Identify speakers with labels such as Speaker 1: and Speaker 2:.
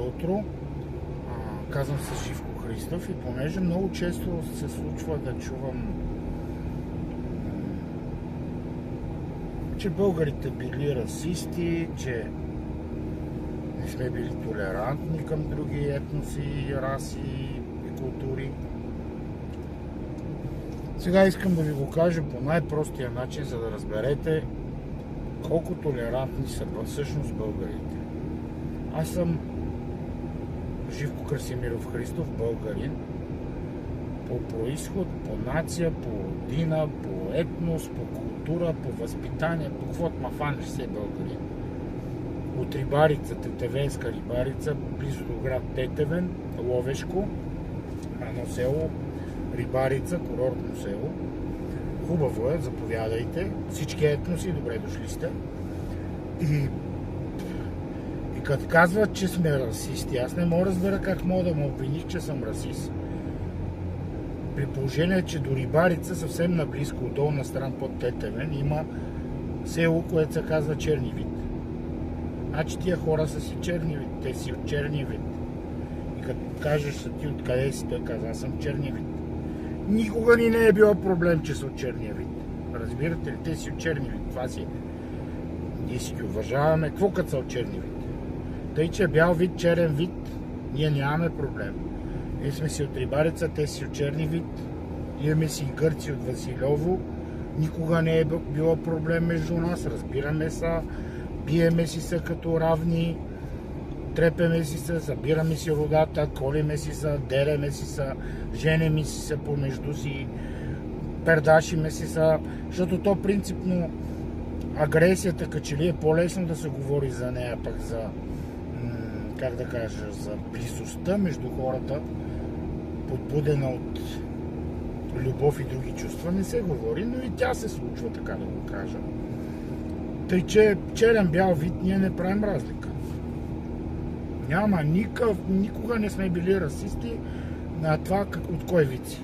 Speaker 1: утро. Казвам се Живко Христов и понеже много често се случва да чувам, че българите били расисти, че не сме били толерантни към други етноси, раси и култури. Сега искам да ви го кажа по най-простия начин, за да разберете колко толерантни са всъщност българите. Аз съм Живко Красимиров Христов, българин, по происход, по нация, по родина, по етнос, по култура, по възпитание, по каквото ма фанеш се българин. От Рибарица, Тетевенска Рибарица, близо до град Тетевен, Ловешко, едно село, Рибарица, курортно село. Хубаво е, заповядайте. Всички етноси, добре дошли сте. И като казват, че сме расисти, аз не мога да разбера как мога да ме обвиних, че съм расист. При положение, че до Рибарица, съвсем наблизко, от долна страна под Тетевен, има село, което се казва Чернивид. Значи тия хора са си Чернивид, те си от Чернивид. И като кажеш са ти откъде си, той казва, аз съм Чернивид. Никога ни не е било проблем, че са от черния вид. Разбирате ли? Те си от черния вид. Това си. Ние си ги уважаваме. Какво като са от черния вид? Тъй, че бял вид, черен вид, ние нямаме проблем. Ние сме си от Рибарица, те си от черния вид. Имаме си и гърци от Василево. Никога не е било проблем между нас. Разбираме се. Биеме си се като равни. Трепеме си се, събираме си родата, колиме си се, дереме си се, женеме си се помежду си, пердашиме си се, защото то принципно агресията, като че ли е по-лесно да се говори за нея, пък за, как да кажа, за близостта между хората, подбудена от любов и други чувства, не се говори, но и тя се случва, така да го кажа. Тъй, че черен бял вид ние не правим разлика. Няма никога не сме били расисти на това от кой вид си.